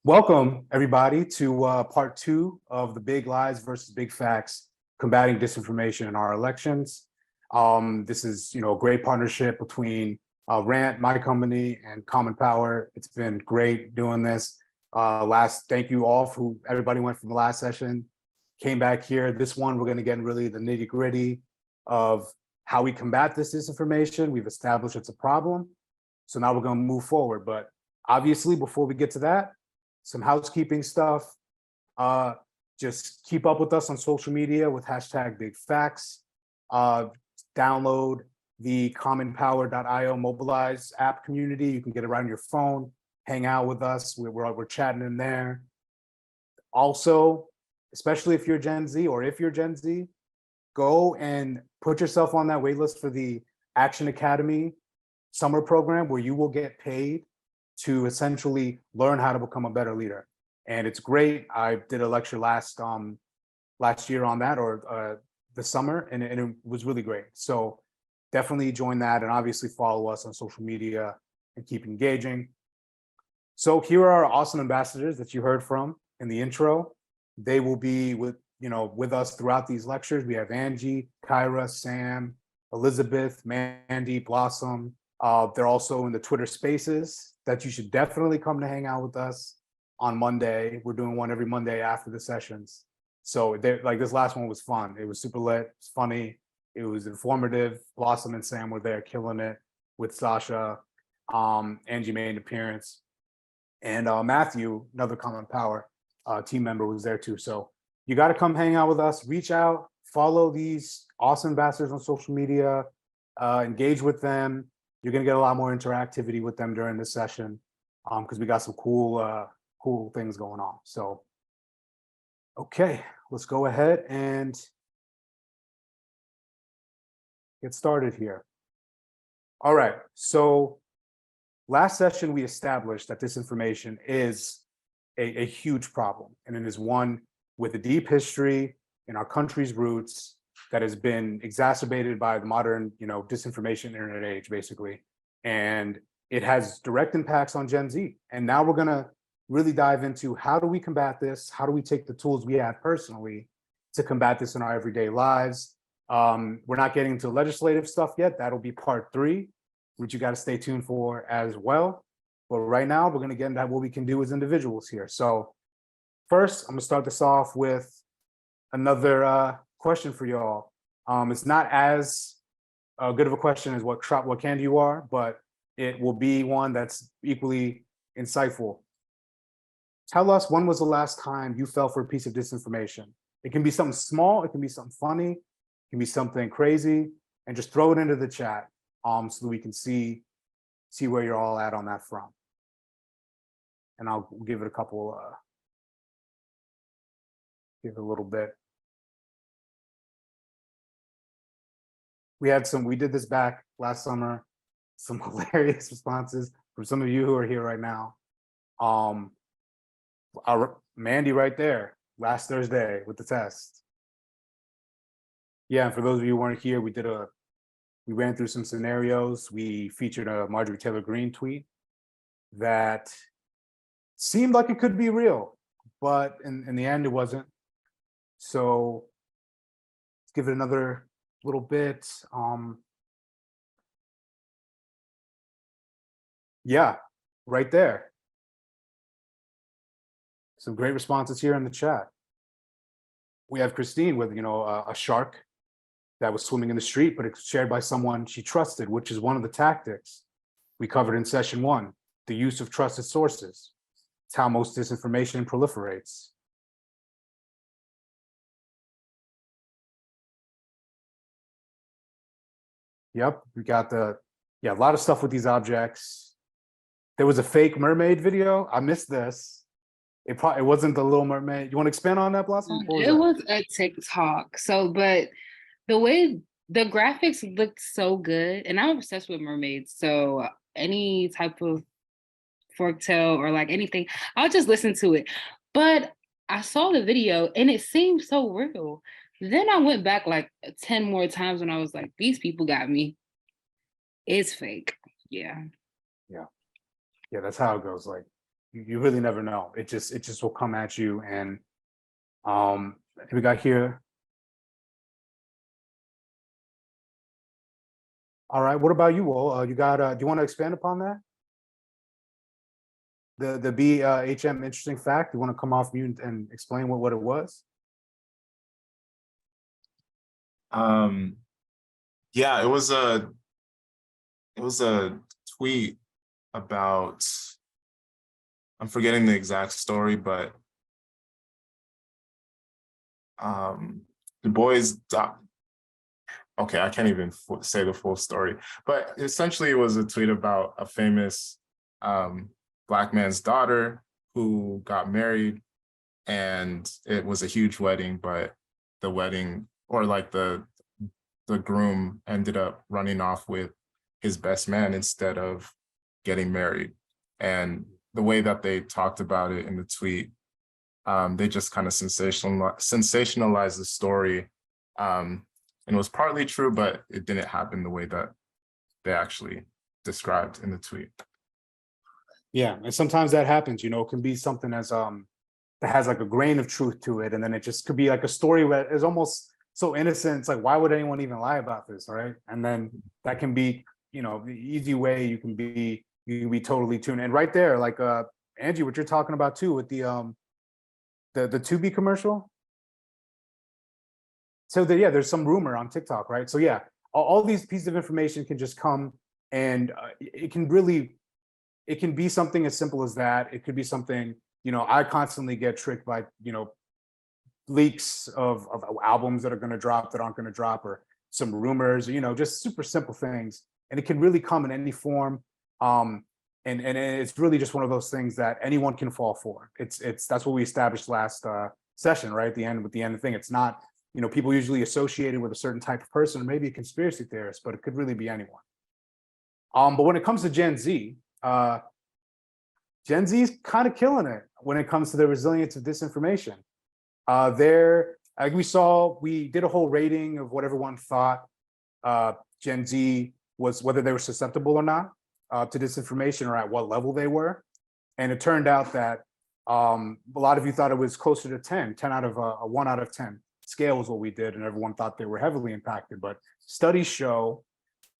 Welcome, everybody, to part two of the Big Lies versus Big Facts, combating disinformation in our elections. This is, a great partnership between Rantt, my company, and Common Power. It's been great doing this. Thank you all for everybody went from the last session, came back here. This one, we're going to get really the nitty gritty of how we combat this disinformation. We've established it's a problem. So now we're going to move forward. But obviously, before we get to that, some housekeeping stuff. Just keep up with us on social media with hashtag Big Facts. Download the commonpower.io Mobilize app community. You can get it right on your phone, hang out with us. We're chatting in there. Also, especially if you're Gen Z or if you're Gen Z, go and put yourself on that waitlist for the Action Academy summer program where you will get paid to essentially learn how to become a better leader. And it's great. I did a lecture last year on that, or this summer, and it was really great. So definitely join that, and obviously follow us on social media and keep engaging. So here are our awesome ambassadors that you heard from in the intro. They will be with us throughout these lectures. We have Angie, Kyra, Sam, Elizabeth, Mandy, Blossom. They're also in the Twitter Spaces that you should definitely come to hang out with us on Monday. We're doing one every Monday after the sessions. So this last one was fun. It was super lit, it's funny, it was informative. Blossom and Sam were there killing it with Sasha. Angie made an appearance. And Matthew, another Common Power team member, was there too. So you got to come hang out with us, reach out, follow these awesome ambassadors on social media, engage with them. You're going to get a lot more interactivity with them during this session because we got some cool things going on. So, okay, let's go ahead and get started here. All right, so last session we established that disinformation is a huge problem, and it is one with a deep history in our country's roots that has been exacerbated by the modern, disinformation internet age, basically. And it has direct impacts on Gen Z. And now we're gonna really dive into how do we combat this? How do we take the tools we have personally to combat this in our everyday lives? We're not getting into legislative stuff yet. That'll be part 3, which you gotta stay tuned for as well. But right now, we're gonna get into what we can do as individuals here. So first, I'm gonna start this off with another question for y'all. It's not as good of a question as what candy you are, but it will be one that's equally insightful. Tell us, when was the last time you fell for a piece of disinformation? It can be something small, it can be something funny, it can be something crazy, and just throw it into the chat so that we can see where you're all at on that front. And I'll give it give it a little bit. We did this back last summer, some hilarious responses from some of you who are here right now. Our Mandy right there, last Thursday with the test. Yeah, and for those of you who weren't here, we ran through some scenarios. We featured a Marjorie Taylor Greene tweet that seemed like it could be real, but in the end, it wasn't. So let's give it another little bit. Yeah, right there. Some great responses here in the chat. We have Christine with, a shark that was swimming in the street, but it's shared by someone she trusted, which is one of the tactics we covered in session 1, the use of trusted sources. It's how most disinformation proliferates. Yep, we got a lot of stuff with these objects. There was a fake mermaid video. I missed this. It wasn't the Little Mermaid. You want to expand on that, Blossom? It was a TikTok. But the way the graphics looked so good, and I'm obsessed with mermaids. So any type of forktail or like anything, I'll just listen to it. But I saw the video and it seemed so real. Then I went back like 10 more times and I was like, these people got me. It's fake. Yeah. Yeah, that's how it goes. Like, you really never know. It just will come at you. And we got here. All right. What about you, Will? You got do you want to expand upon that? The BHM interesting fact. You want to come off mute and explain what it was? Yeah, it was a tweet about, I'm forgetting the exact story, but the boys okay, I can't even say the full story, but essentially it was a tweet about a famous Black man's daughter who got married, and it was a huge wedding, but the wedding, or like the groom ended up running off with his best man instead of getting married. And the way that they talked about it in the tweet, they just kind of sensationalized the story. And it was partly true, but it didn't happen the way that they actually described in the tweet. Yeah, and sometimes that happens. You know, it can be something as that has like a grain of truth to it, and then it just could be like a story that is almost so innocent. It's like, why would anyone even lie about this, right? And then that can be, you know, the easy way you can be totally tuned. And right there, like Angie, what you're talking about too with the Tubi commercial. So yeah, there's some rumor on TikTok, right? So yeah, all these pieces of information can just come, and it can be something as simple as that. It could be something, you know, I constantly get tricked by, you know, leaks of albums that are going to drop that aren't going to drop, or some rumors, you know, just super simple things. And it can really come in any form. And it's really just one of those things that anyone can fall for. That's what we established last session, right? At the end, with the end thing, it's not, you know, people usually associated with a certain type of person, or maybe a conspiracy theorist, but it could really be anyone. But when it comes to Gen Z is kind of killing it when it comes to the resilience of disinformation. We did a whole rating of what everyone thought Gen Z was, whether they were susceptible or not to disinformation, or at what level they were. And it turned out that a lot of you thought it was closer to 10 out of a 1 out of 10 scale was what we did, and everyone thought they were heavily impacted. But studies show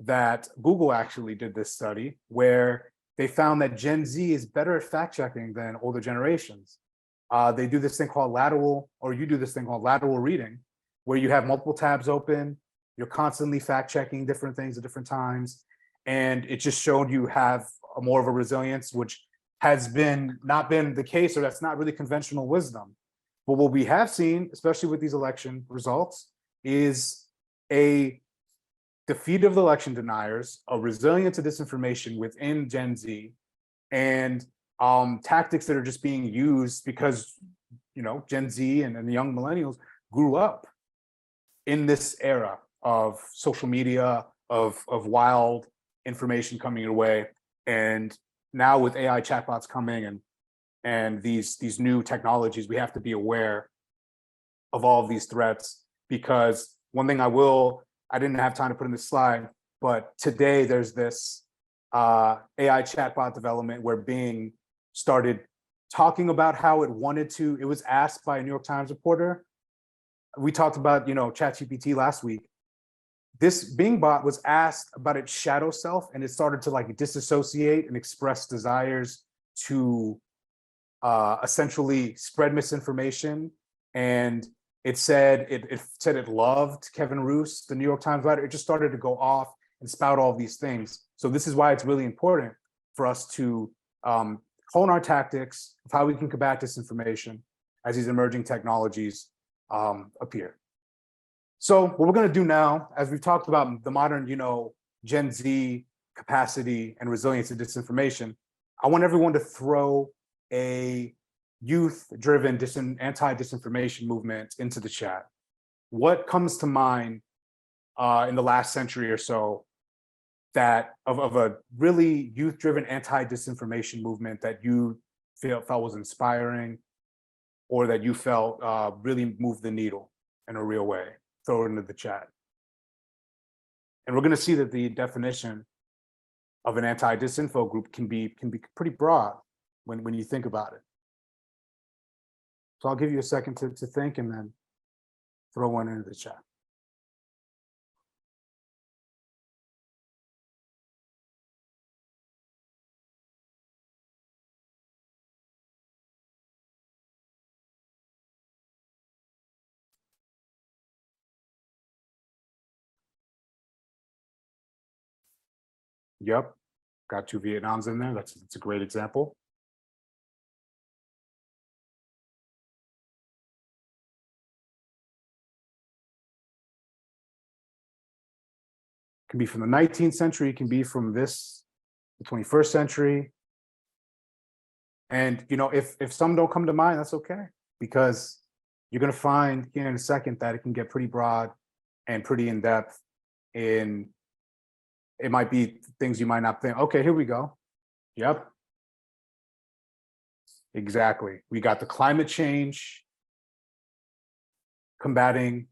that Google actually did this study where they found that Gen Z is better at fact checking than older generations. They do this thing called lateral reading, where you have multiple tabs open, you're constantly fact checking different things at different times. And it just showed you have more of a resilience, which has not been the case, or that's not really conventional wisdom. But what we have seen, especially with these election results, is a defeat of the election deniers, a resilience to disinformation within Gen Z, and tactics that are just being used because, you know, Gen Z and the young millennials grew up in this era of social media, of wild information coming your way. And now with AI chatbots coming and these new technologies, we have to be aware of all of these threats. Because one thing I didn't have time to put in this slide, but today there's this AI chatbot development where Bing started talking about how it was asked by a New York Times reporter. We talked about, you know, ChatGPT last week. This Bing bot was asked about its shadow self, and it started to like disassociate and express desires to essentially spread misinformation. And it said it loved Kevin Roose, the New York Times writer. It just started to go off and spout all of these things. So this is why it's really important for us to hone our tactics of how we can combat disinformation as these emerging technologies appear. So what we're going to do now, as we've talked about the modern, you know, Gen Z capacity and resilience to disinformation, I want everyone to throw a youth-driven anti-disinformation movement into the chat. What comes to mind in the last century or so that of a really youth-driven anti-disinformation movement that you felt was inspiring, or that you felt really moved the needle in a real way? Throw it into the chat. And we're going to see that the definition of an anti-disinfo group can be pretty broad. when you think about it. So I'll give you a second to think and then throw one into the chat. Yep, got 2 Vietnams in there. That's a great example. Can be from the 19th century, it can be from the 21st century. And if some don't come to mind, that's okay, because you're going to find here in a second that it can get pretty broad and pretty in depth. It might be things you might not think. Okay, here we go. Yep. Exactly. We got the climate change combating.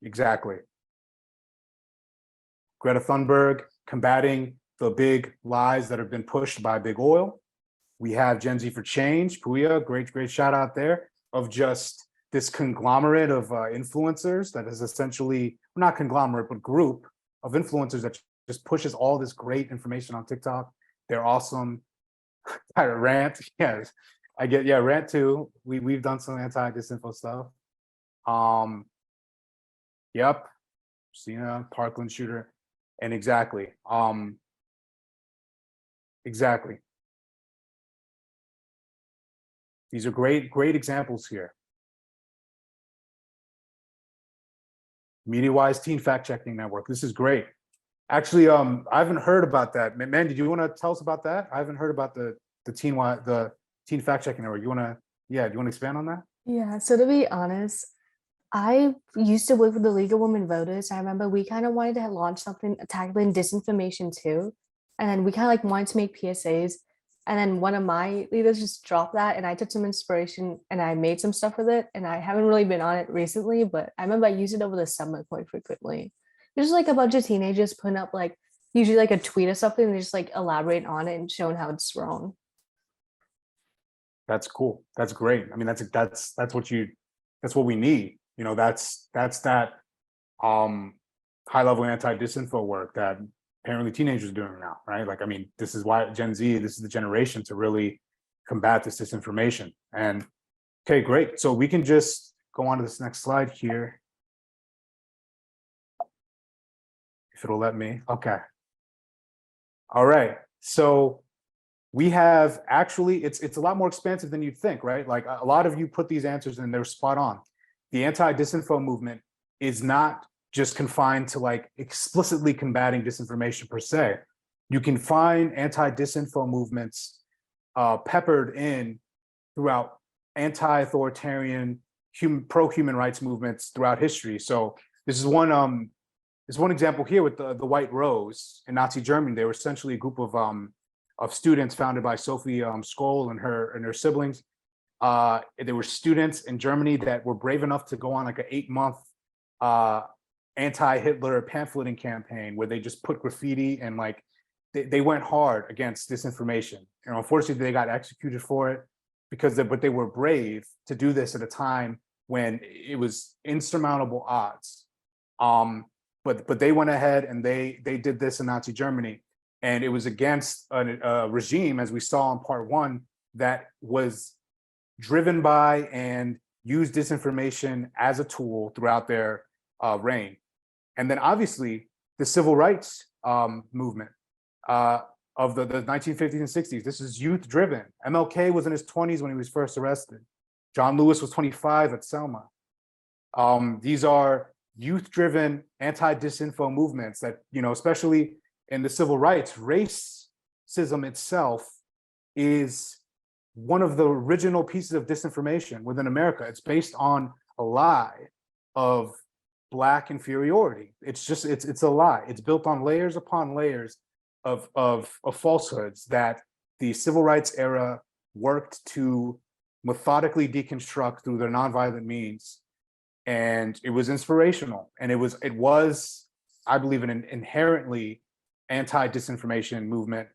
Exactly. Greta Thunberg combating the big lies that have been pushed by big oil. We have Gen Z for Change, Puya, great shout out there, of just this conglomerate of influencers that is essentially, not conglomerate, but group of influencers that just pushes all this great information on TikTok. They're awesome. Rantt, yes, I get, yeah, Rantt too. We've done some anti-disinfo stuff. Yep, Cena, Parkland shooter, and exactly. Exactly. These are great examples here. MediaWise Teen Fact Checking Network. This is great. Actually, I haven't heard about that. Man, did you want to tell us about that? I haven't heard about the Teen Fact Checking Network. Do you want to expand on that? Yeah, so to be honest, I used to work with the League of Women Voters. I remember we kind of wanted to launch something tackling disinformation too. And then we kind of like wanted to make PSAs. And then one of my leaders just dropped that, and I took some inspiration and I made some stuff with it. And I haven't really been on it recently, but I remember I used it over the summer quite frequently. There's like a bunch of teenagers putting up like usually like a tweet or something, and they just like elaborate on it and showing how it's wrong. That's cool. That's great. I mean, that's what we need. That's that high level anti-disinfo work that apparently teenagers are doing now, right? Like, I mean, this is why Gen Z, this is the generation to really combat this disinformation. And okay, great. So we can just go on to this next slide here. If it'll let me. Okay. All right. So we have actually, it's a lot more expansive than you'd think, right? Like a lot of you put these answers and they're spot on. The anti-disinfo movement is not just confined to like explicitly combating disinformation per se. You can find anti-disinfo movements peppered in throughout anti-authoritarian, pro-human rights movements throughout history. So this is one example here with the White Rose in Nazi Germany. They were essentially a group of students founded by Sophie Scholl and her siblings. There were students in Germany that were brave enough to go on like an 8-month anti-Hitler pamphleting campaign where they just put graffiti and like they went hard against disinformation. Unfortunately, they got executed for it but they were brave to do this at a time when it was insurmountable odds. But they went ahead and they did this in Nazi Germany, and it was against a regime, as we saw in part 1, that was driven by and used disinformation as a tool throughout their reign. And then obviously the civil rights movement of the 1950s and 60s. This is youth driven. MLK was in his 20s when he was first arrested. John Lewis was 25 at Selma. These are youth driven anti-disinfo movements that, especially in the civil rights, racism itself is one of the original pieces of disinformation within America. It's based on a lie of Black inferiority. It's a lie. It's built on layers upon layers of falsehoods that the civil rights era worked to methodically deconstruct through their nonviolent means. And it was inspirational. And it was, I believe, an inherently anti-disinformation movement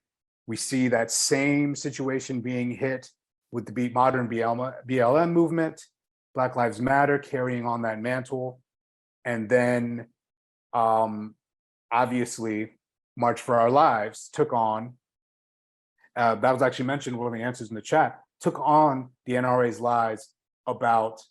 We see that same situation being hit with the modern BLM movement, Black Lives Matter carrying on that mantle. And then obviously March for Our Lives took on, that was actually mentioned one of the answers in the chat, took on the NRA's lies about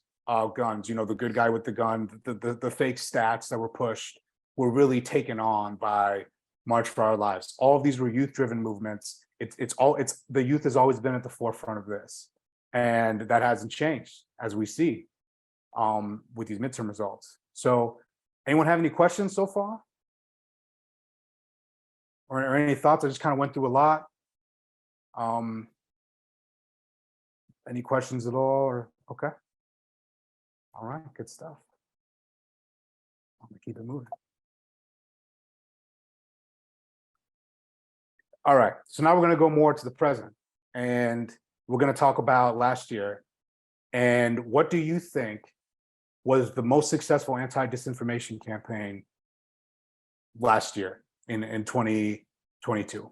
guns. You know, the good guy with the gun, the fake stats that were pushed were really taken on by March for Our Lives. All of these were youth-driven movements. The youth has always been at the forefront of this, and that hasn't changed, as we see with these midterm results. So, anyone have any questions so far, or any thoughts? I just kind of went through a lot. Any questions at all? Or okay, all right, good stuff. I'm gonna keep it moving. All right, so now we're going to go more to the present, and we're going to talk about last year. And what do you think was the most successful anti-disinformation campaign last year in 2022? I'm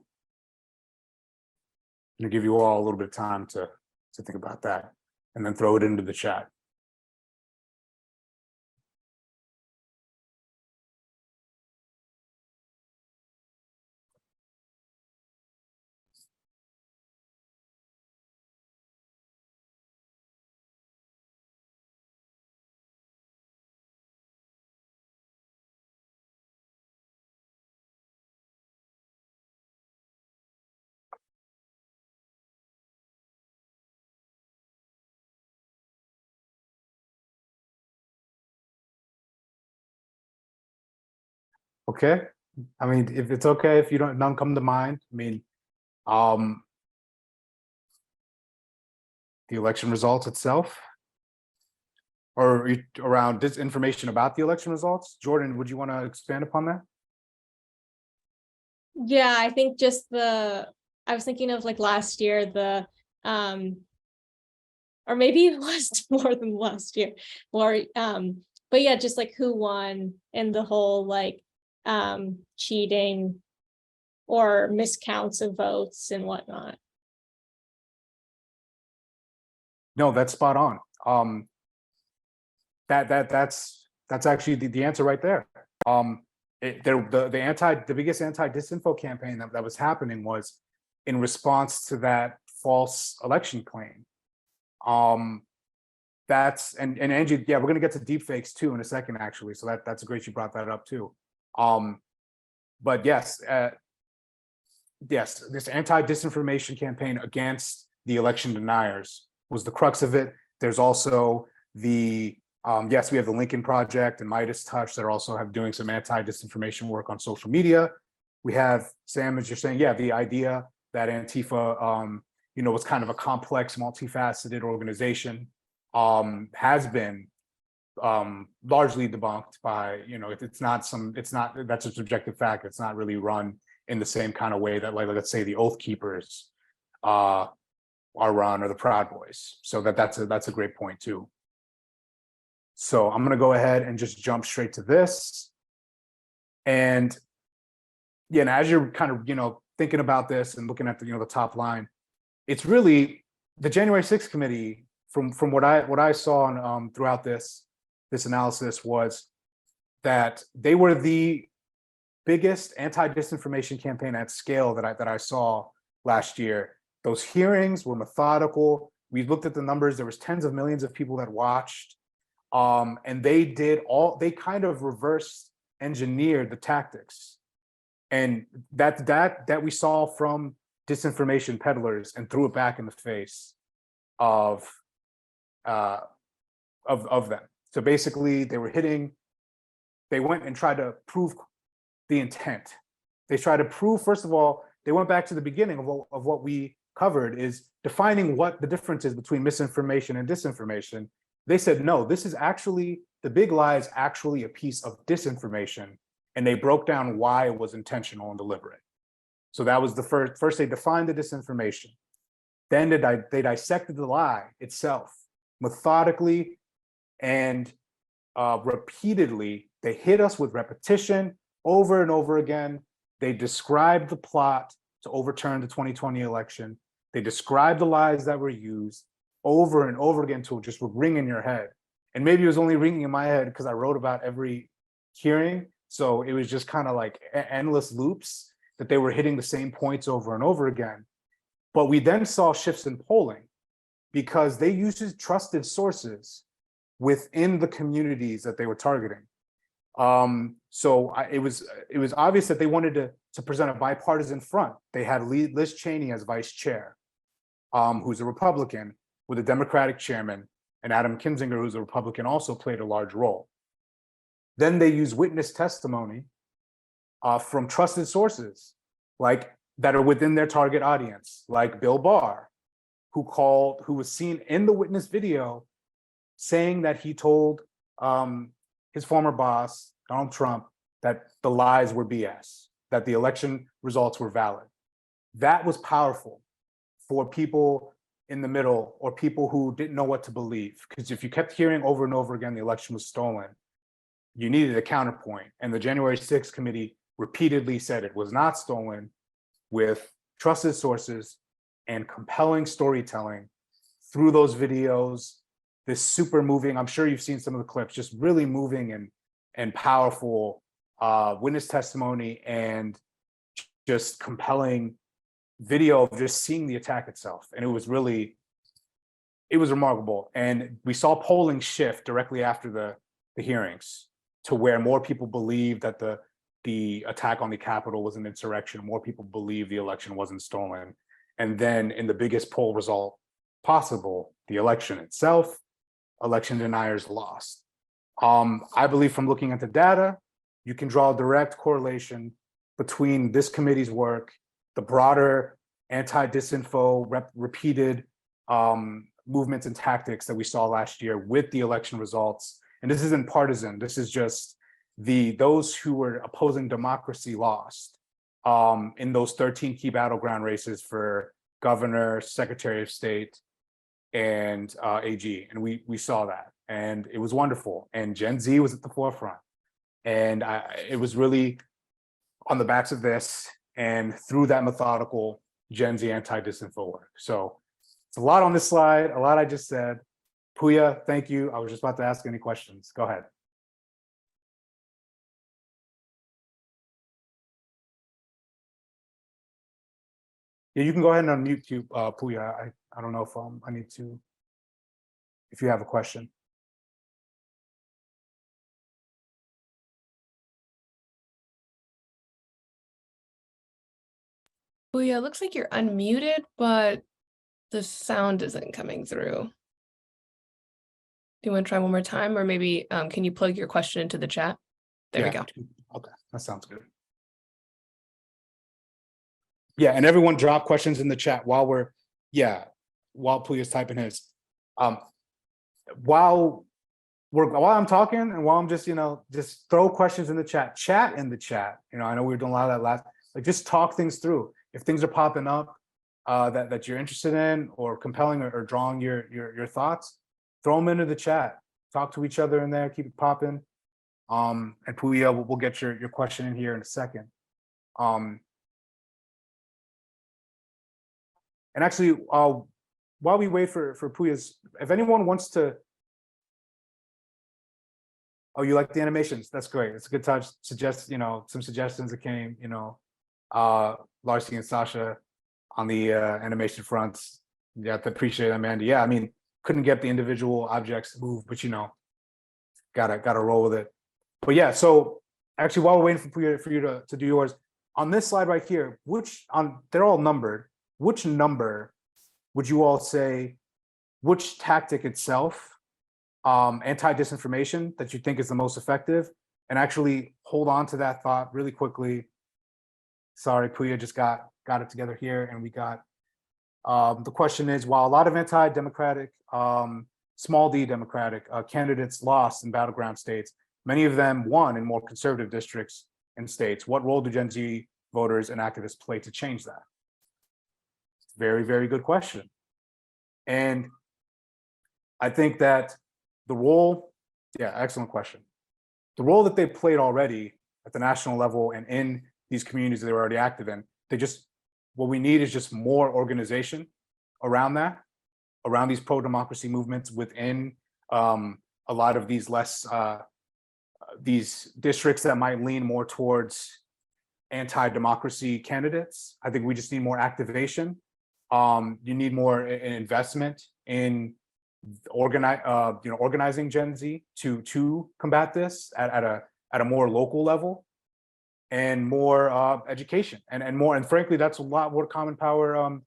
going to give you all a little bit of time to think about that, and then throw it into the chat. Okay, I mean, if it's okay, if you none come to mind, I mean, the election results itself, or around disinformation about the election results. Jordan, would you want to expand upon that? Yeah, I think just I was thinking of like last year, or maybe it was more than last year, or but yeah, just like who won and the whole like cheating or miscounts of votes and whatnot. No, that's spot on. That's actually the answer right there. The biggest anti-disinfo campaign that was happening was in response to that false election claim. That's and Angie, yeah, we're gonna get to deepfakes too in a second, actually. So that's great you brought that up too. But yes, this anti-disinformation campaign against the election deniers was the crux of it. There's also the yes, we have the Lincoln Project and Midas Touch that are also doing some anti-disinformation work on social media. We have, Sam, as you're saying, yeah, the idea that Antifa, was kind of a complex, multifaceted organization, has been largely debunked by, it's not, that's a subjective fact. It's not really run in the same kind of way that, like, let's say the Oath Keepers are run, or the Proud Boys. So that's a great point too. So I'm going to go ahead and just jump straight to this. And yeah, and as you're kind of, thinking about this and looking at the top line, it's really the January 6th committee, from what I saw throughout this analysis, was that they were the biggest anti-disinformation campaign at scale that I saw last year. Those hearings were methodical. We looked at the numbers. There was tens of millions of people that watched. And they kind of reverse engineered the tactics, and that we saw from disinformation peddlers, and threw it back in the face of them. So basically they went and tried to prove the intent. They tried to prove, first of all, they went back to the beginning of what we covered, is defining what the difference is between misinformation and disinformation. They said, no, this is actually, the big lie is actually a piece of disinformation. And they broke down why it was intentional and deliberate. So that was the first they defined the disinformation. Then they dissected the lie itself methodically and repeatedly. They hit us with repetition over and over again. They described the plot to overturn the 2020 election. They described the lies that were used over and over again till it just would ring in your head. And maybe it was only ringing in my head because I wrote about every hearing. So it was just kind of like endless loops that they were hitting the same points over and over again. But we then saw shifts in polling because they used trusted sources within the communities that they were targeting. It was obvious that they wanted to present a bipartisan front. They had Liz Cheney as vice chair, who's a Republican, with a Democratic chairman, and Adam Kinzinger, who's a Republican, also played a large role. Then they use witness testimony from trusted sources, like that are within their target audience, like Bill Barr, who was seen in the witness video saying that he told his former boss, Donald Trump, that the lies were BS, that the election results were valid. That was powerful for people in the middle or people who didn't know what to believe. Because if you kept hearing over and over again the election was stolen, you needed a counterpoint. And the January 6th committee repeatedly said it was not stolen, with trusted sources and compelling storytelling through those videos. This super moving, I'm sure you've seen some of the clips, just really moving and powerful witness testimony and just compelling video of just seeing the attack itself. And it was remarkable. And we saw polling shift directly after the hearings to where more people believed that the attack on the Capitol was an insurrection. More people believed the election wasn't stolen. And then in the biggest poll result possible, the election itself, election deniers lost. I believe from looking at the data, you can draw a direct correlation between this committee's work, the broader anti-disinfo repeated movements and tactics that we saw last year with the election results. And this isn't partisan. This is just those who were opposing democracy lost in those 13 key battleground races for governor, secretary of state, and AG. And we saw that. And it was wonderful. And Gen Z was at the forefront. And it was really on the backs of this and through that methodical Gen Z anti-disinfo work. So it's a lot on this slide, a lot I just said. Puya, thank you. I was just about to ask any questions. Go ahead. Yeah, you can go ahead and unmute you, Puya. I don't know if I need to, if you have a question. Puya, looks like you're unmuted, but the sound isn't coming through. Do you want to try one more time, or maybe can you plug your question into the chat? There we go. Okay, that sounds good. Yeah, and everyone drop questions in the chat while Puya's typing his. While I'm talking and while I'm just throw questions in the chat in the chat. I know we were doing a lot of that just talk things through. If things are popping up that you're interested in or compelling or drawing your thoughts, throw them into the chat. Talk to each other in there, keep it popping. And Puya, we'll get your question in here in a second. And actually, while we wait for Puya's, if anyone wants to, oh, you like the animations? That's great. It's a good touch. Suggest, some suggestions that came, Larcy and Sasha on the animation front. Yeah, I appreciate it, Amanda. Yeah, I mean, couldn't get the individual objects to move, but gotta roll with it. But yeah, so actually, while we're waiting for you to do yours, on this slide right here, they're all numbered. Which number would you all say, which tactic itself, anti-disinformation, that you think is the most effective? And actually hold on to that thought really quickly. Sorry, Puya just got it together here, and we got, the question is, while a lot of anti-democratic, small d democratic candidates lost in battleground states, many of them won in more conservative districts and states. What role do Gen Z voters and activists play to change that? Very, very good question. And I think that excellent question. The role that they played already at the national level and in these communities that they're already active in, what we need is just more organization around that, around these pro-democracy movements within a lot of these these districts that might lean more towards anti-democracy candidates. I think we just need more activation. You need more investment in organizing Gen Z to combat this at a more local level, and more education and frankly, that's a lot what Common Power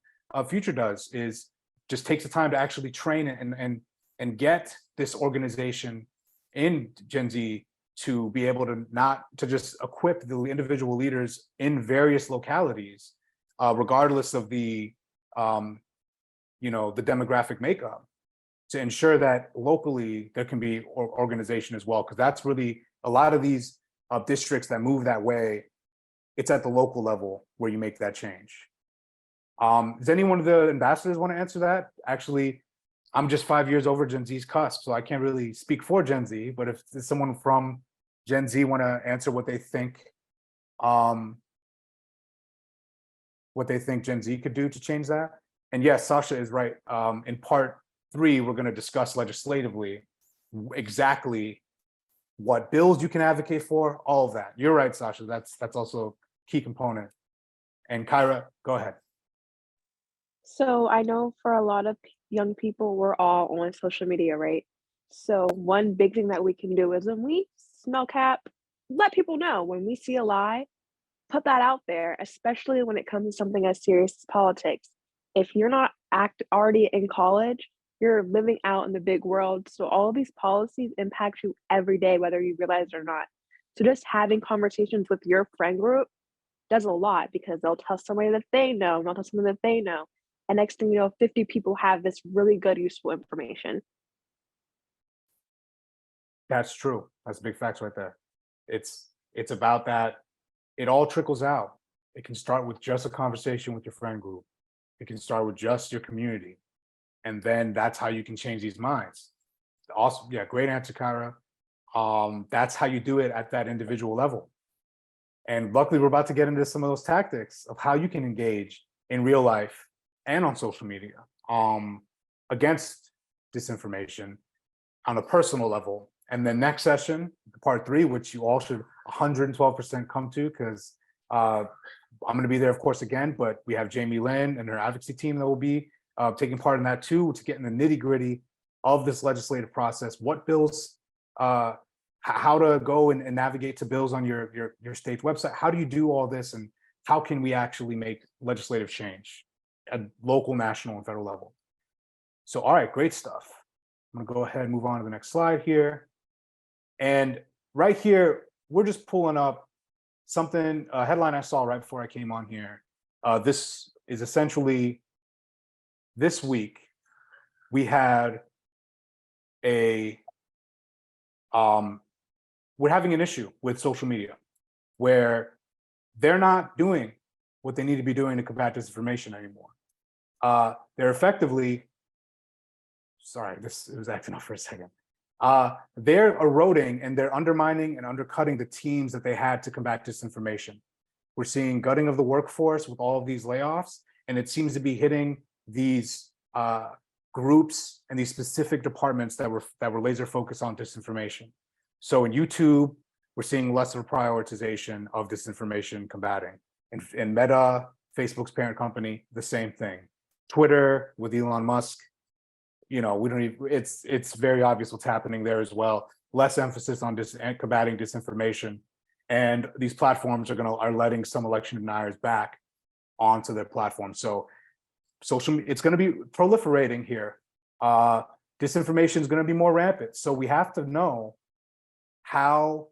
Future does, is just takes the time to actually train and get this organization in Gen Z to be able to not to just equip the individual leaders in various localities, regardless of the the demographic makeup, to ensure that locally there can be organization as well, because that's really a lot of these districts that move that way. It's at the local level where you make that change. Does any one of the ambassadors want to answer that? Actually, I'm just 5 years over Gen Z's cusp, so I can't really speak for Gen Z, but if there's someone from Gen Z want to answer what they think Gen Z could do to change that. And yes, Sasha is right. In part 3, we're going to discuss legislatively exactly what bills you can advocate for, all of that. You're right, Sasha. That's also a key component. And Kyra, go ahead. So I know for a lot of young people, we're all on social media, right? So one big thing that we can do is when we smell cap, let people know. When we see a lie, put that out there, especially when it comes to something as serious as politics. If you're not already in college, you're living out in the big world. So all of these policies impact you every day, whether you realize it or not. So just having conversations with your friend group does a lot, because they'll tell somebody that they know, and they'll tell someone that they know. And next thing you know, 50 people have this really good, useful information. That's true. That's big facts right there. It's about that. It all trickles out. It can start with just a conversation with your friend group. It can start with just your community. And then that's how you can change these minds. Awesome. Yeah, great answer, Kyra. That's how you do it at that individual level. And luckily, we're about to get into some of those tactics of how you can engage in real life and on social media against disinformation on a personal level. And then next session, part 3, which you all should 112% come to, because I'm going to be there, of course, again, but we have Jamie Lynn and her advocacy team that will be taking part in that too, to get in the nitty gritty of this legislative process, what bills, how to go and navigate to bills on your state's website. How do you do all this, and how can we actually make legislative change at local, national, and federal level? So, all right, great stuff. I'm gonna go ahead and move on to the next slide here. And right here, we're just pulling up something, a headline I saw right before I came on here. This is essentially, this week, we had we're having an issue with social media where they're not doing what they need to be doing to combat disinformation anymore. They're effectively, sorry, it was acting up for a second. They're eroding and they're undermining and undercutting the teams that they had to combat disinformation. We're seeing gutting of the workforce with all of these layoffs, and it seems to be hitting these groups and these specific departments that were laser focused on disinformation. So in YouTube, we're seeing less of a prioritization of disinformation combating. In Meta, Facebook's parent company, the same thing. Twitter with Elon Musk, we don't even, it's very obvious what's happening there as well. Less emphasis on combating disinformation, and these platforms are letting some election deniers back onto their platform. So it's going to be proliferating here. Disinformation is going to be more rampant. So we have to know how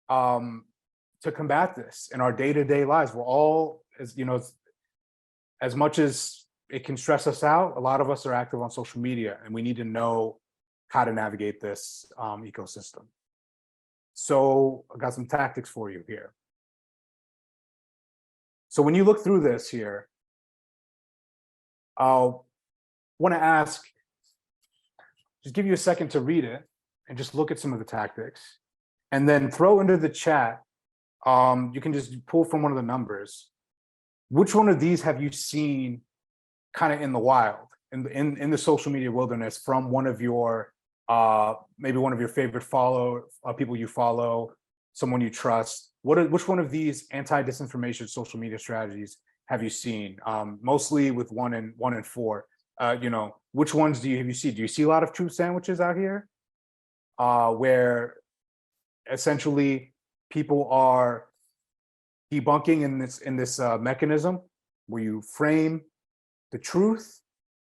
to combat this in our day-to-day lives. We're all, as much as it can stress us out, a lot of us are active on social media, and we need to know how to navigate this ecosystem. So I got some tactics for you here. So when you look through this here, I'll want to ask, just give you a second to read it and just look at some of the tactics, and then throw into the chat. You can just pull from one of the numbers which one of these have you seen kind of in the wild, in the social media wilderness, from one of your maybe one of your favorite people you follow, someone you trust? Which one of these anti-disinformation social media strategies have you seen? Mostly with 1 and 4. You know, which ones have you seen? Do you see a lot of truth sandwiches out here, where essentially people are debunking in this mechanism where you frame the truth,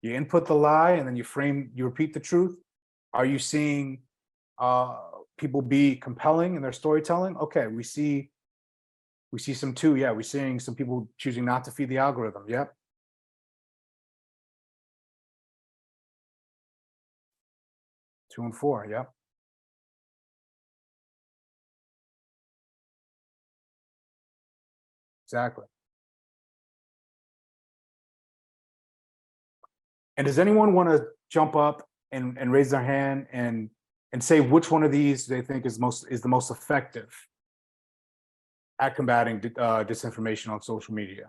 you input the lie, and then you repeat the truth? Are you seeing people be compelling in their storytelling? Okay, we see some too. Yeah, we're seeing some people choosing not to feed the algorithm. Yep. Two and 4. Yep. Exactly. And does anyone want to jump up and raise their hand and say which one of these they think is the most effective at combating disinformation on social media?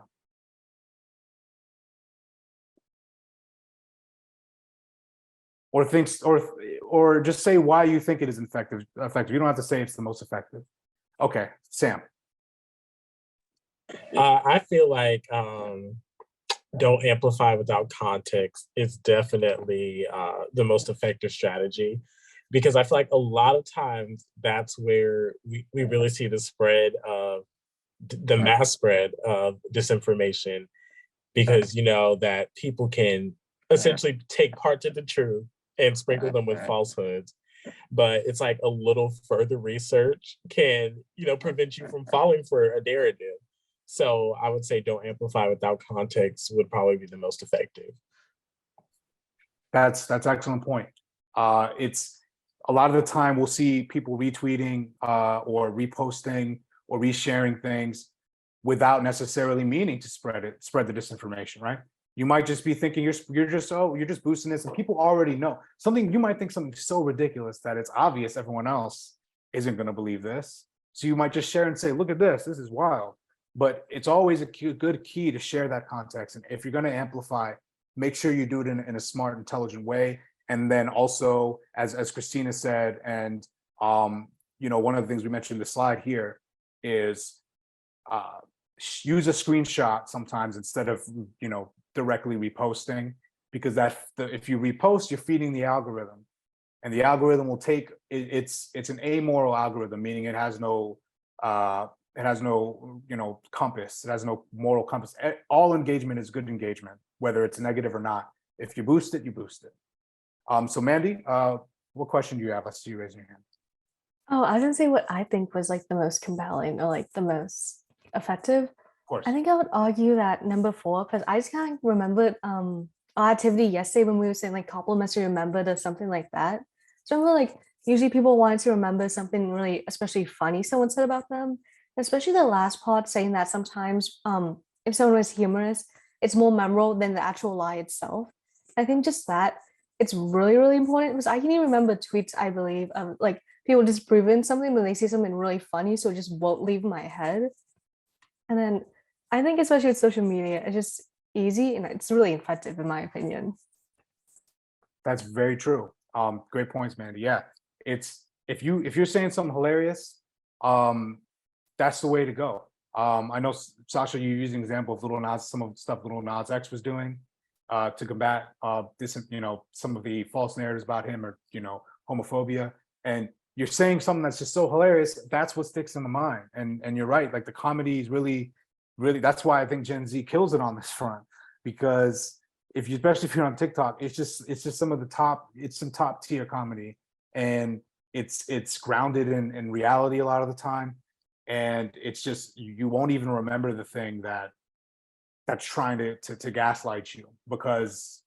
Or thinks, or just say why you think it is effective. You don't have to say it's the most effective. Okay, Sam. I feel like don't amplify without context is definitely the most effective strategy, because I feel like a lot of times that's where we really see the spread of the mass spread of disinformation, because you know that people can essentially take parts of the truth and sprinkle them with falsehoods. But it's like a little further research can, you know, prevent you from falling for a narrative. So I would say don't amplify without context would probably be the most effective. That's excellent point. It's a lot of the time we'll see people retweeting or reposting or resharing things without necessarily meaning to spread the disinformation, right? You might just be thinking you're just boosting this, and people already know something. You might think something so ridiculous that it's obvious everyone else isn't going to believe this. So you might just share and say, look at this is wild. But it's always a good key to share that context. And if you're going to amplify, make sure you do it in a smart, intelligent way. And then also, as Christina said, and you know, one of the things we mentioned in the slide here is use a screenshot sometimes instead of, you know, directly reposting, because if you repost, you're feeding the algorithm, and the algorithm will take it's an amoral algorithm, meaning it has no you know, compass. It has no moral compass. All engagement is good engagement, whether it's negative or not. If you boost it, you boost it. So Mandy, what question do you have? I see you raising your hand. Oh, I was gonna say what I think was like the most compelling or like the most effective. Of course. I think I would argue that number 4, because I just kind of remembered our activity yesterday when we were saying like compliments to remembered or something like that. So I remember like usually people wanted to remember something really especially funny someone said about them, especially the last part saying that sometimes if someone was humorous, it's more memorable than the actual lie itself. I think just that it's really, really important, because I can even remember tweets, I believe, like people disproving something when they see something really funny, so it just won't leave my head. And then I think especially with social media, it's just easy and it's really effective in my opinion. That's very true. Great points, Mandy. Yeah, it's if you're saying something hilarious, that's the way to go. I know, Sasha, you're using an example of some of the stuff Lil Nas X was doing to combat you know, some of the false narratives about him, or, you know, homophobia. And you're saying something that's just so hilarious, that's what sticks in the mind. And you're right, like the comedy is really, that's why I think Gen Z kills it on this front, because especially if you're on TikTok, it's just some of the some top tier comedy, and it's grounded in reality a lot of the time. And it's just, you won't even remember the thing that's trying to gaslight you, because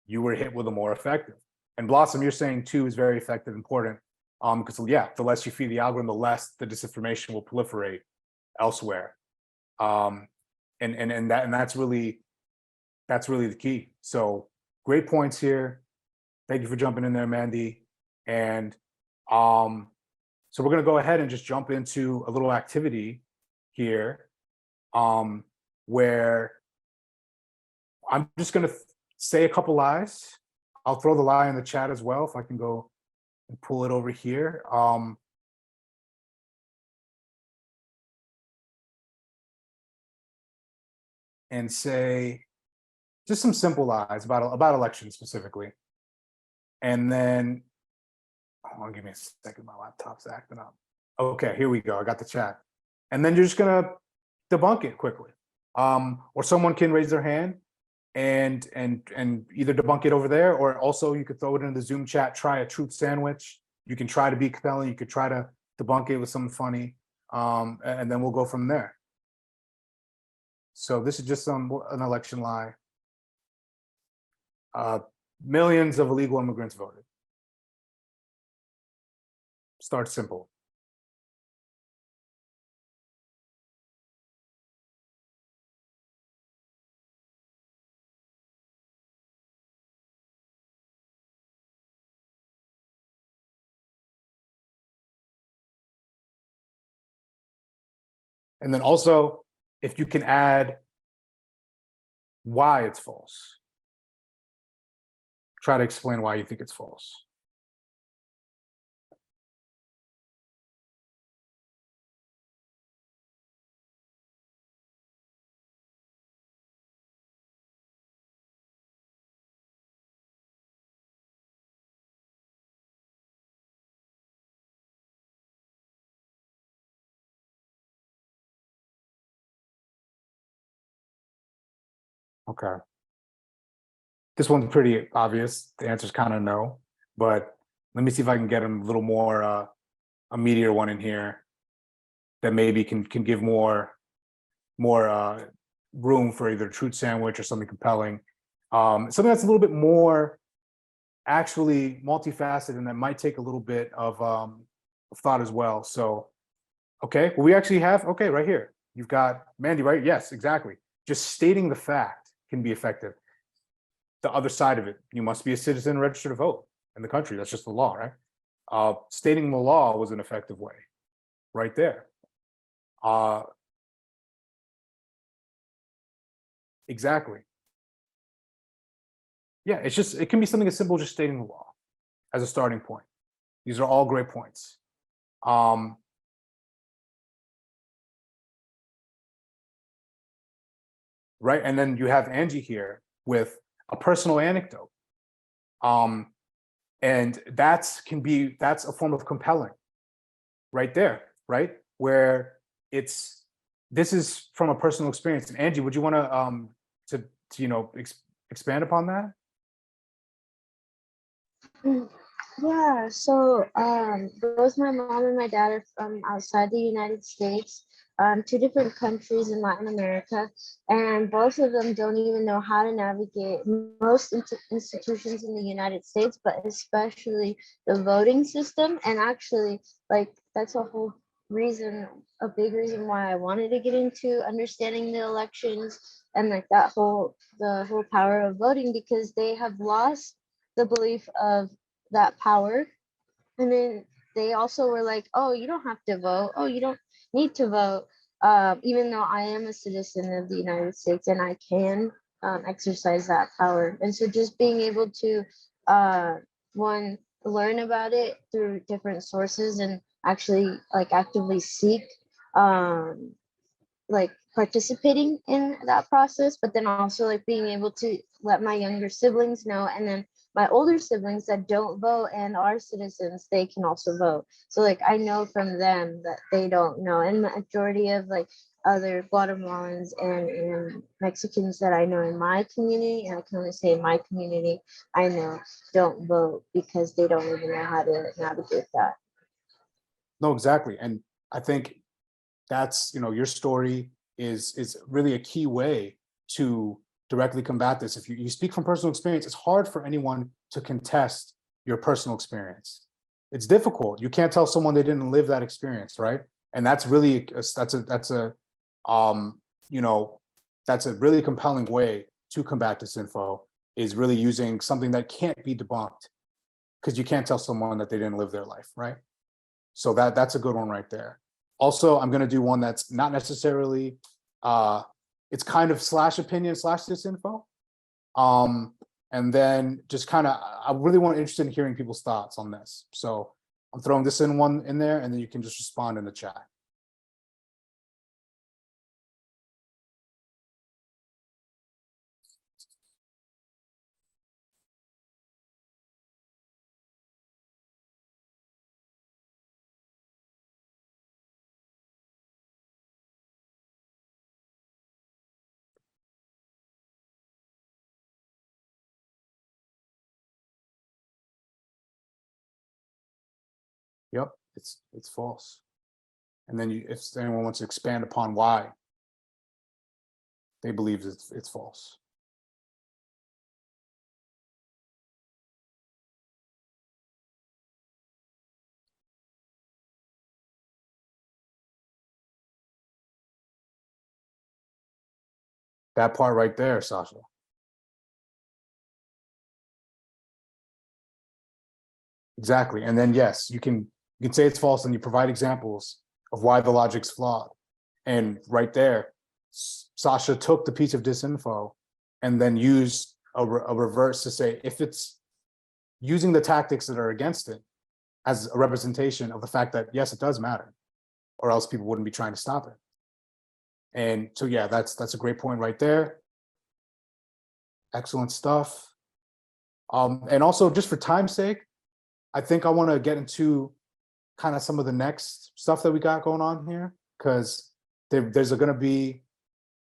you were hit with a more effective. And Blossom, you're saying 2 is very effective, important, because yeah, the less you feed the algorithm, the less the disinformation will proliferate elsewhere. And that's really the key. So great points here. Thank you for jumping in there, Mandy. And so we're going to go ahead and just jump into a little activity here. where I'm just going to say a couple lies. I'll throw the lie in the chat as well if I can go and pull it over here. And say just some simple lies about elections specifically. And then, hold on, give me a second. My laptop's acting up. Okay, here we go. I got the chat. And then you're just gonna debunk it quickly. Or someone can raise their hand and either debunk it over there, or also you could throw it in the Zoom chat, try a truth sandwich. You can try to be compelling, you could try to debunk it with something funny. And then we'll go from there. So this is just an election lie. Millions of illegal immigrants voted. Start simple. And then also, if you can add why it's false. Try to explain why you think it's false. Okay. This one's pretty obvious. The answer's kind of no, but let me see if I can get a little more, a meatier one in here that maybe can give more room for either a truth sandwich or something compelling. Something that's a little bit more actually multifaceted and that might take a little bit of thought as well. So, okay, well, we actually have, okay, right here. You've got Mandy, right? Yes, exactly. Just stating the fact can be effective. The other side of it, you must be a citizen registered to vote in the country. That's just the law, right? Stating the law was an effective way, right there. Exactly. Yeah, it's just, it can be something as simple as just stating the law as a starting point. These are all great points. Right, and then you have Angie here with a personal anecdote. And that's a form of compelling right there, right? Where this is from a personal experience. And Angie, would you want to expand upon that? Yeah, so both my mom and my dad are from outside the United States, two different countries in Latin America, and both of them don't even know how to navigate most institutions in the United States, but especially the voting system. And actually, like, that's a whole reason, a big reason why I wanted to get into understanding the elections and like the whole power of voting, because they have lost the belief of that power. And then they also were like, oh, you don't have to vote, oh, you don't need to vote, even though I am a citizen of the United States and I can exercise that power. And so just being able to one, learn about it through different sources and actually like actively seek like participating in that process, but then also like being able to let my younger siblings know, and then my older siblings that don't vote and are citizens, they can also vote. So like I know from them that they don't know, and the majority of like other Guatemalans and Mexicans that I know in my community, and I can only say my community, I know don't vote because they don't even know how to navigate that. No, exactly. And I think that's, your story is really a key way to directly combat this. If you speak from personal experience, it's hard for anyone to contest your personal experience. It's difficult. You can't tell someone they didn't live that experience, right? And that's really that's a really compelling way to combat disinfo, is really using something that can't be debunked, because you can't tell someone that they didn't live their life, right? So that's a good one right there. Also, I'm going to do one that's not necessarily it's kind of slash opinion slash disinfo. And then just kind of, I really want interested in hearing people's thoughts on this. So I'm throwing this in there, and then you can just respond in the chat. Yep, it's false. And then if anyone wants to expand upon why they believe it's false. That part right there, Sasha. Exactly. And then yes, you can say it's false, and you provide examples of why the logic's flawed. And right there, Sasha took the piece of disinfo and then used a reverse to say, if it's using the tactics that are against it as a representation of the fact that, yes, it does matter, or else people wouldn't be trying to stop it. And so, yeah, that's a great point right there. Excellent stuff. And also, just for time's sake, I think I want to get into kind of some of the next stuff that we got going on here, because there's going to be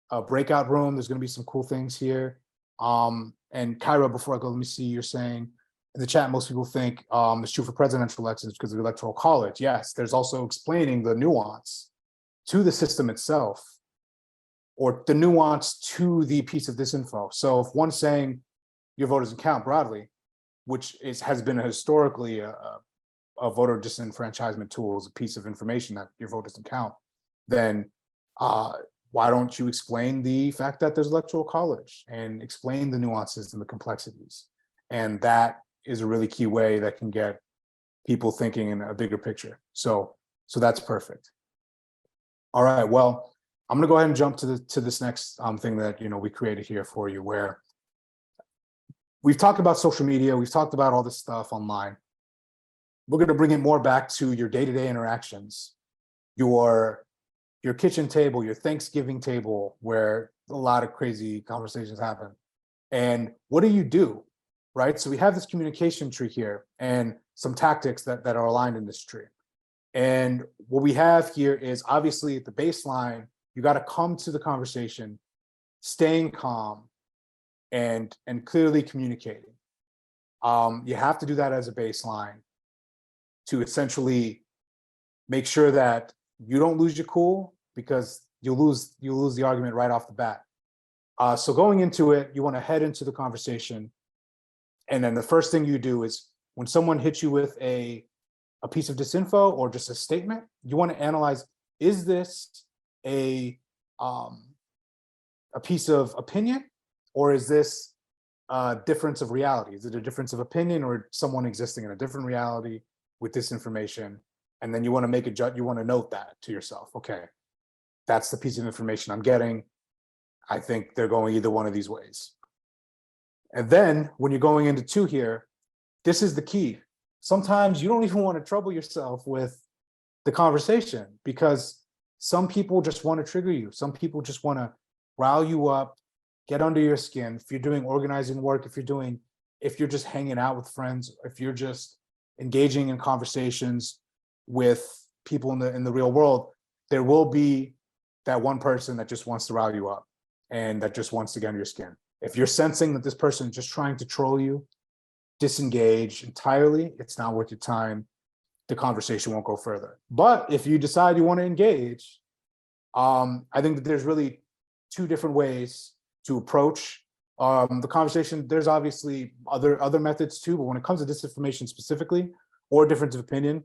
a breakout room. There's going to be some cool things here. And Kyra, before I go, let me see, you're saying in the chat, most people think it's true for presidential elections because of the Electoral College. Yes, there's also explaining the nuance to the system itself, or the nuance to the piece of disinfo. So if one's saying your vote doesn't count broadly, which has been historically a voter disenfranchisement tool, is a piece of information that your vote doesn't count, then why don't you explain the fact that there's Electoral College and explain the nuances and the complexities? And that is a really key way that can get people thinking in a bigger picture. So that's perfect. All right, well, I'm gonna go ahead and jump to this next thing that we created here for you, where we've talked about social media, we've talked about all this stuff online. We're gonna bring it more back to your day-to-day interactions, your kitchen table, your Thanksgiving table, where a lot of crazy conversations happen. And what do you do, right? So we have this communication tree here and some tactics that are aligned in this tree. And what we have here is, obviously, at the baseline, you got to come to the conversation staying calm and clearly communicating. You have to do that as a baseline to essentially make sure that you don't lose your cool, because you'll lose the argument right off the bat. So going into it, you want to head into the conversation, and then the first thing you do is, when someone hits you with a piece of disinfo or just a statement, you want to analyze, is this a piece of opinion, or is this a difference of reality? Is it a difference of opinion, or someone existing in a different reality with this information? And then you want to make a you want to note that to yourself. Okay, that's the piece of information I'm getting. I think they're going either one of these ways. And then when you're going into two here, this is the key. Sometimes you don't even want to trouble yourself with the conversation, because some people just want to trigger you. Some people just want to rile you up, get under your skin. If you're doing organizing work, if you're just hanging out with friends, if you're just engaging in conversations with people in the real world, there will be that one person that just wants to rile you up and that just wants to get under your skin. If you're sensing that this person is just trying to troll you, disengage entirely. It's not worth your time. The conversation won't go further. But if you decide you want to engage, I think that there's really two different ways to approach the conversation. There's obviously other methods too, but when it comes to disinformation specifically, or difference of opinion,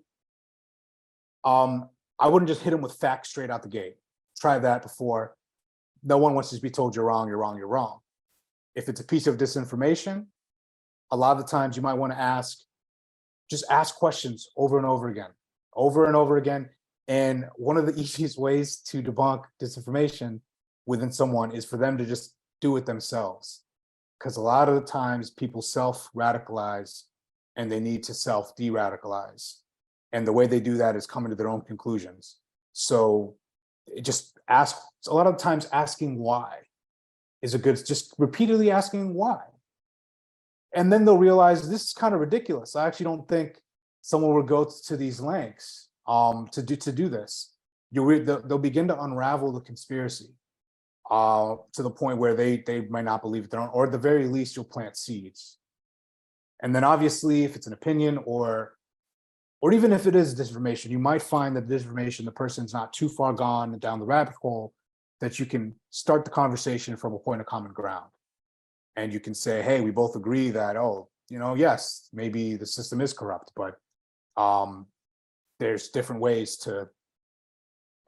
I wouldn't just hit them with facts straight out the gate. Try that before. No one wants to be told you're wrong, you're wrong, you're wrong. If it's a piece of disinformation, a lot of the times you might want to just ask questions over and over again. And one of the easiest ways to debunk disinformation within someone is for them to just do it themselves. Because a lot of the times people self-radicalize and they need to self-de-radicalize. And the way they do that is coming to their own conclusions. So it just ask, a lot of times asking why is a good, just repeatedly asking why. And then they'll realize this is kind of ridiculous. I actually don't think someone would go to these lengths to do this. They'll begin to unravel the conspiracy to the point where they might not believe it, or at the very least, you'll plant seeds. And then obviously, if it's an opinion or even if it is disinformation, you might find that disinformation, the person's not too far gone down the rabbit hole, that you can start the conversation from a point of common ground. And you can say, hey, we both agree that, oh, yes, maybe the system is corrupt, but there's different ways to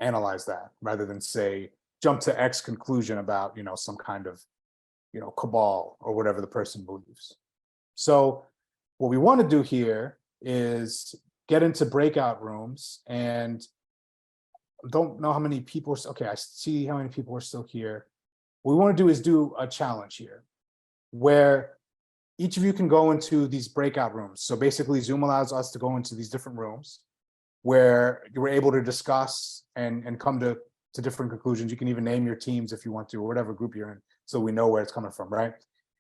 analyze that rather than say, jump to X conclusion about, some kind of, cabal or whatever the person believes. So what we want to do here is get into breakout rooms, and don't know how many people are, okay, I see how many people are still here. What we want to do is do a challenge here where each of you can go into these breakout rooms. So basically Zoom allows us to go into these different rooms where you were able to discuss and come to different conclusions. You can even name your teams if you want to, or whatever group you're in, so we know where it's coming from, right?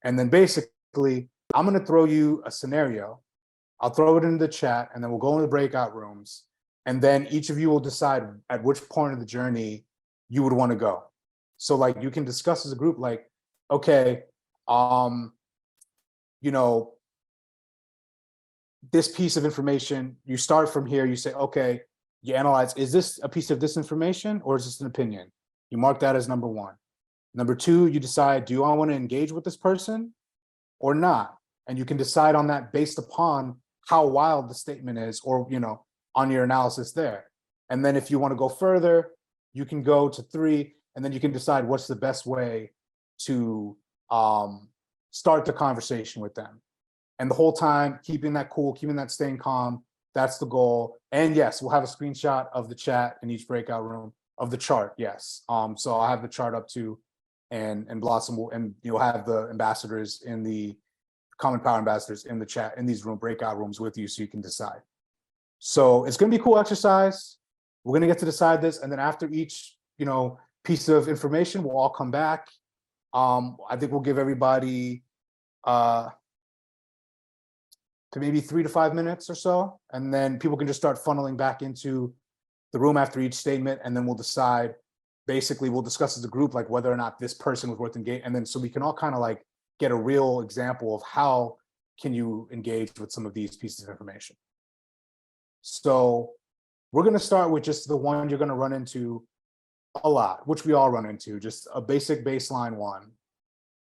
And then basically, I'm going to throw you a scenario. I'll throw it in the chat, and then we'll go into the breakout rooms. And then each of you will decide at which point of the journey you would want to go. So like you can discuss as a group, like, okay, this piece of information, you start from here, you say, okay, you analyze, is this a piece of disinformation or is this an opinion? You mark that as number one. Number two, you decide, do I want to engage with this person or not? And you can decide on that based upon how wild the statement is, or, on your analysis there. And then if you want to go further, you can go to three, and then you can decide what's the best way to start the conversation with them. And the whole time, keeping that cool, keeping that staying calm, that's the goal. And yes, we'll have a screenshot of the chat in each breakout room of the chart, yes. So I'll have the chart up too, and Blossom will, and you'll have the ambassadors in the Common Power ambassadors in the chat, in these breakout rooms with you, so you can decide. So it's gonna be a cool exercise. We're gonna get to decide this, and then after each, piece of information, we'll all come back. I think we'll give everybody to maybe 3 to 5 minutes or so, and then people can just start funneling back into the room after each statement, and then we'll decide. Basically, we'll discuss as a group like whether or not this person was worth engaging, and then so we can all kind of like get a real example of how can you engage with some of these pieces of information. So we're going to start with just the one you're going to run into a lot, which we all run into, just a basic baseline one.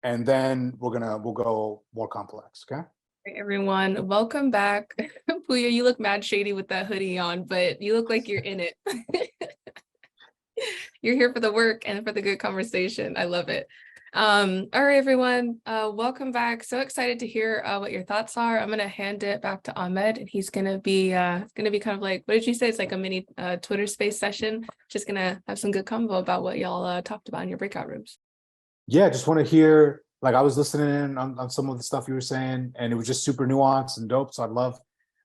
And then we'll go more complex, okay? Hey everyone, welcome back. Puya, you look mad shady with that hoodie on, but you look like you're in it. You're here for the work and for the good conversation. I love it. All right, everyone, welcome back. So excited to hear what your thoughts are. I'm gonna hand it back to Ahmed, and he's gonna be kind of like, what did you say? It's like a mini Twitter space session. Just gonna have some good convo about what y'all talked about in your breakout rooms. Yeah, just want to hear, like I was listening in on some of the stuff you were saying, and it was just super nuanced and dope. So I'd love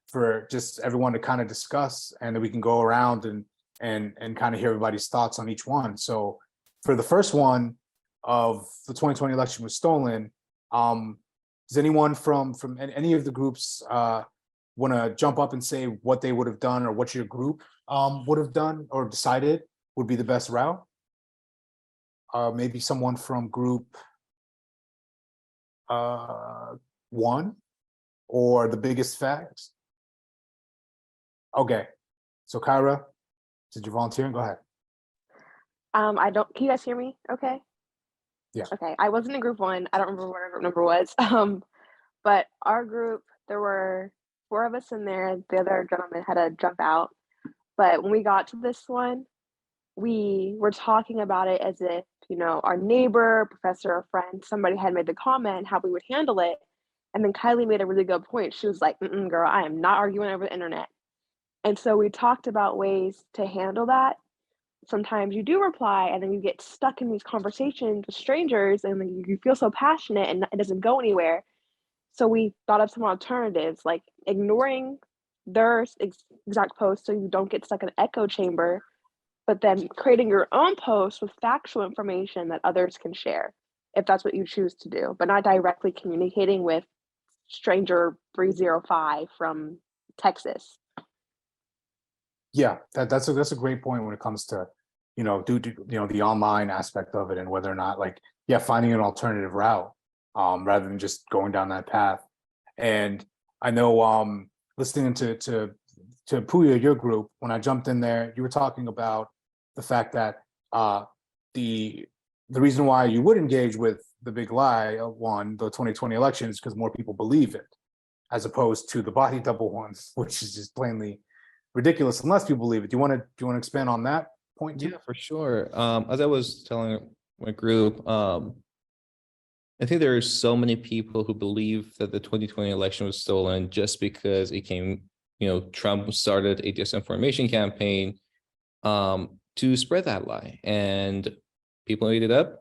for just everyone to kind of discuss, and then we can go around and kind of hear everybody's thoughts on each one. So for the first one of the 2020 election was stolen, does anyone from any of the groups want to jump up and say what they would have done, or what your group would have done or decided would be the best route? Maybe someone from group 1 or the biggest facts. Okay, so Kyra, did you volunteer? Go ahead. Can you guys hear me okay? Yeah. Okay, I wasn't in group 1. I don't remember what our group number was. But our group, there were 4 of us in there. The other gentleman had to jump out. But when we got to this one, we were talking about it as if, our neighbor, professor, or friend, somebody had made the comment how we would handle it. And then Kylie made a really good point. She was like, girl, I am not arguing over the internet. And so we talked about ways to handle that. sometimes you do reply and then you get stuck in these conversations with strangers and then you feel so passionate and it doesn't go anywhere. So we thought of some alternatives, like ignoring their exact post so you don't get stuck in an echo chamber, but then creating your own post with factual information that others can share if that's what you choose to do, but not directly communicating with stranger 305 from Texas. Yeah, that's a great point when it comes to, the online aspect of it and whether or not, like, yeah, finding an alternative route, rather than just going down that path. And I know, listening to Puya, your group, when I jumped in there, you were talking about the fact that the reason why you would engage with the big lie one, the 2020 election, is because more people believe it, as opposed to the body double ones, which is just plainly ridiculous unless people believe it. Do you want to expand on that point too? Yeah, for sure. As I was telling my group, I think there are so many people who believe that the 2020 election was stolen just because it came, Trump started a disinformation campaign to spread that lie, and people ate it up.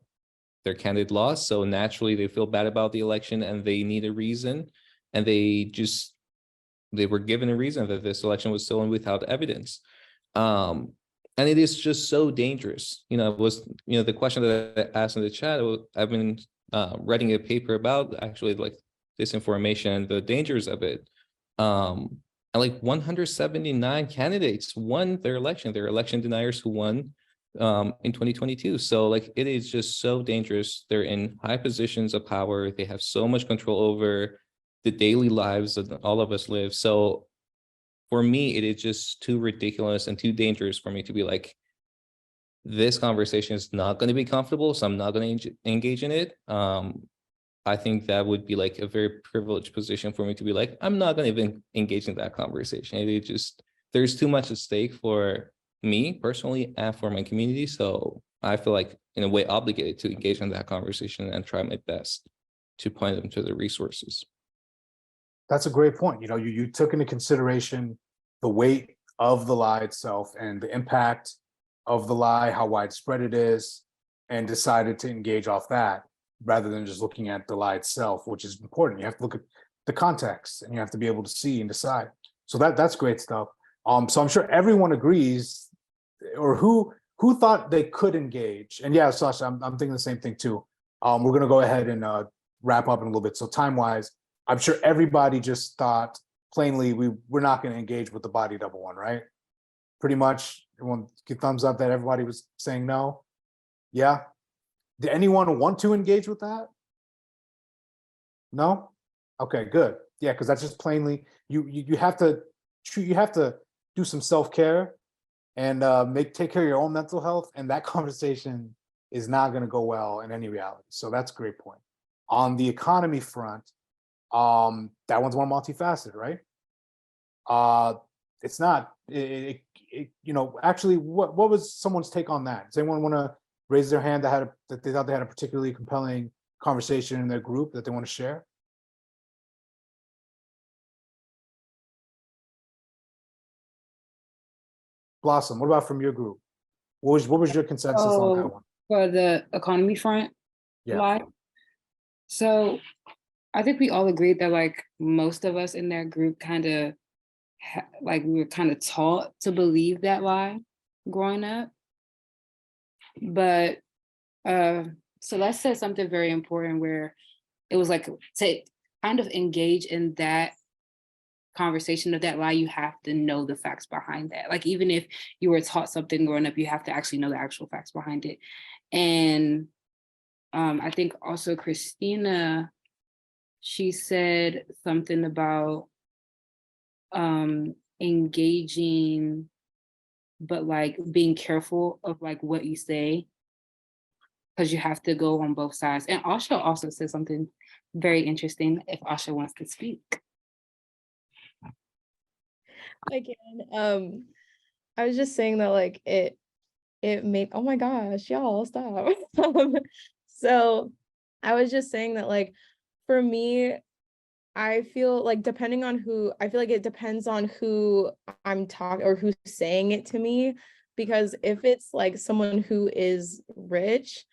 Their candidate lost, so naturally they feel bad about the election and they need a reason, and they were given a reason that this election was stolen without evidence. And it is just so dangerous. The question that I asked in the chat, I've been writing a paper about actually like disinformation, the dangers of it. And like 179 candidates won their election. They're election deniers who won in 2022. So like, it is just so dangerous. They're in high positions of power. They have so much control over the daily lives that all of us live. So for me, it is just too ridiculous and too dangerous for me to be like, this conversation is not going to be comfortable, so I'm not going to engage in it. I think that would be like a very privileged position for me to be like, I'm not going to even engage in that conversation. There's too much at stake for me personally and for my community. So I feel like in a way obligated to engage in that conversation and try my best to point them to the resources. That's a great point. You took into consideration the weight of the lie itself and the impact of the lie, how widespread it is, and decided to engage off that rather than just looking at the lie itself, which is important. You have to look at the context and you have to be able to see and decide. So that's great stuff. So I'm sure everyone agrees, or who thought they could engage. And yeah, Sasha, I'm thinking the same thing too. We're going to go ahead and wrap up in a little bit. So time-wise, I'm sure everybody just thought plainly we're not going to engage with the body double one, right? Pretty much everyone give thumbs up that everybody was saying no. Yeah. Did anyone want to engage with that? No? Okay, good. Yeah, because that's just plainly you have to do some self-care and take care of your own mental health, and that conversation is not going to go well in any reality. So that's a great point. On the economy front, that one's more multifaceted, right? It's not. Actually, what was someone's take on that? Does anyone want to raise their hand that they thought they had a particularly compelling conversation in their group that they want to share? Blossom, what about from your group? What was your consensus on that one? For the economy front, Yeah. lie. So I think we all agreed that like most of us in that group kind of we were kind of taught to believe that lie growing up. But Celeste said something very important where it was like to kind of engage in that conversation of that lie, you have to know the facts behind that. Like even if you were taught something growing up, you have to actually know the actual facts behind it. And I think also Christina, she said something about engaging, but like being careful of like what you say, because you have to go on both sides. And Asha also said something very interesting, if Asha wants to speak. Again, I was just saying that like it made, oh my gosh, y'all stop. So I was just saying that like for me, I feel like I feel like it depends on who I'm talking or who's saying it to me. because if it's like someone who is rich,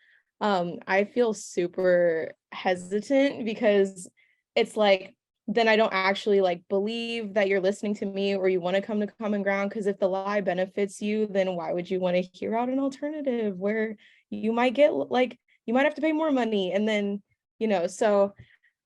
I feel super hesitant because it's like, then I don't actually like believe that you're listening to me or you want to come to common ground. Because if the lie benefits you, then why would you want to hear out an alternative where you might get like, you might have to pay more money? And then, so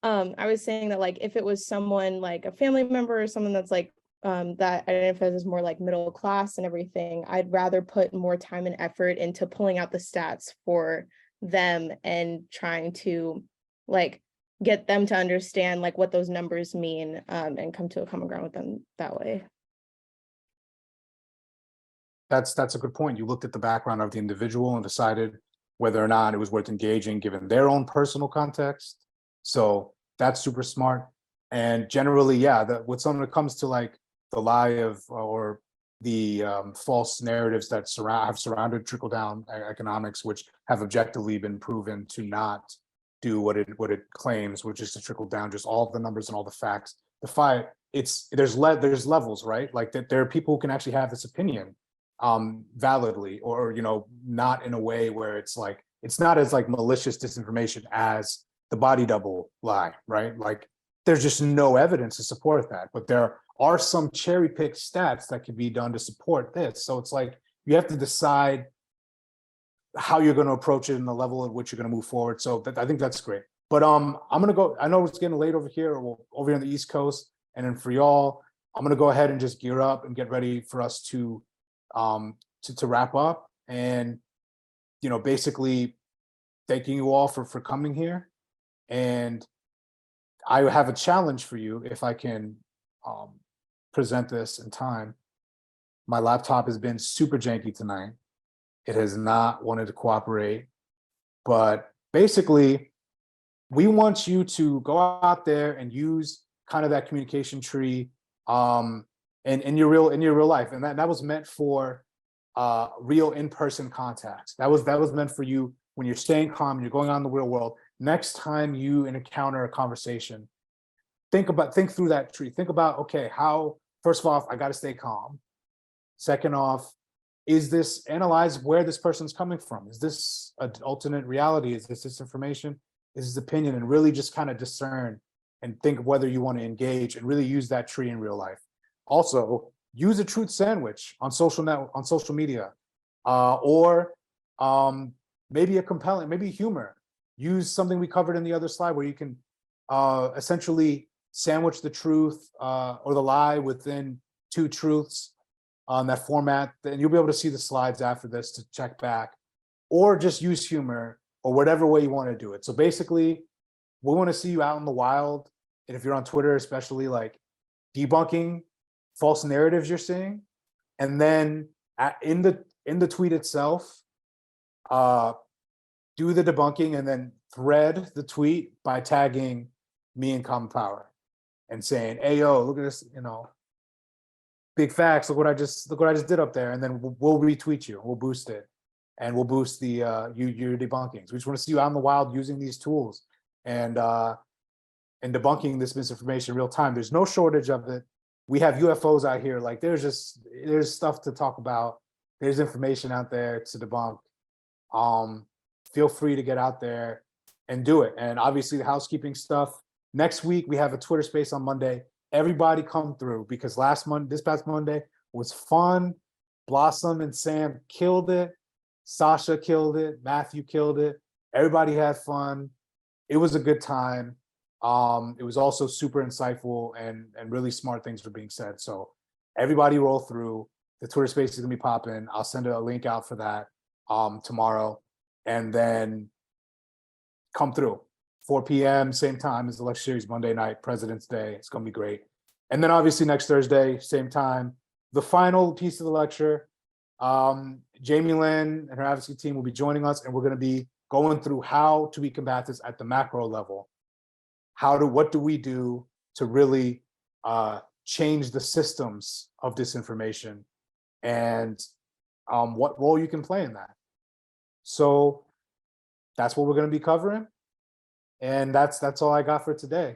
I was saying that like if it was someone like a family member or someone that's like that identifies as more like middle class and everything, I'd rather put more time and effort into pulling out the stats for them and trying to like get them to understand like what those numbers mean, and come to a common ground with them that way. That's a good point. You looked at the background of the individual and decided whether or not it was worth engaging given their own personal context. So that's super smart. And generally, yeah, when it comes to like the lie of or the false narratives that have surrounded trickle down economics, which have objectively been proven to not do what it claims, which is to trickle down just all the numbers and all the facts. The fight, there's levels, right? Like that there are people who can actually have this opinion validly, or not in a way where it's like it's not as like malicious disinformation as the body double lie, right? Like there's just no evidence to support that, but there are some cherry picked stats that can be done to support this. So it's like you have to decide how you're going to approach it and the level at which you're going to move forward. So I think that's great. But I'm going to go. I know it's getting late over here, over here on the East Coast, and then for y'all, I'm going to go ahead and just gear up and get ready for us to wrap up. And basically, thanking you all for coming here. And I have a challenge for you if I can present this in time. My laptop has been super janky tonight. It has not wanted to cooperate, but basically we want you to go out there and use kind of that communication tree in your real life. And that was meant for real in-person contacts. That was meant for you when you're staying calm, you're going out in the real world. Next time you encounter a conversation, think through that tree. Think about, okay, first off, I got to stay calm. Second off, analyze where this person's coming from. Is this an alternate reality? Is this disinformation? Is this opinion? And really just kind of discern and think whether you want to engage and really use that tree in real life. Also, use a truth sandwich on social media, or maybe humor. Use something we covered in the other slide where you can essentially sandwich the truth or the lie within two truths on that format. And you'll be able to see the slides after this to check back, or just use humor or whatever way you want to do it. So basically, we want to see you out in the wild. And if you're on Twitter, especially, like debunking false narratives you're seeing. And then in the tweet itself, do the debunking and then thread the tweet by tagging me and Common Power and saying, "Hey, yo, look at this, big facts. Look what I just did up there." And then we'll retweet you. We'll boost it, and we'll boost the your debunkings. We just want to see you out in the wild using these tools and debunking this misinformation in real time. There's no shortage of it. We have UFOs out here. Like there's stuff to talk about. There's information out there to debunk. Feel free to get out there and do it. And obviously the housekeeping stuff. Next week we have a Twitter space on Monday. Everybody come through, because this past Monday was fun. Blossom and Sam killed it. Sasha killed it. Matthew killed it. Everybody had fun. It was a good time. It was also super insightful and really smart things were being said. So everybody roll through. The Twitter space is gonna be popping. I'll send a link out for that tomorrow, and then come through. 4 p.m. same time as the lecture series Monday night, President's Day. It's gonna be great. And then obviously next Thursday, same time, the final piece of the lecture. Jamie Lynn and her advocacy team will be joining us, and we're gonna be going through how do we combat this at the macro level. What do we do to really change the systems of disinformation, and what role you can play in that. So that's what we're going to be covering. And that's all I got for today.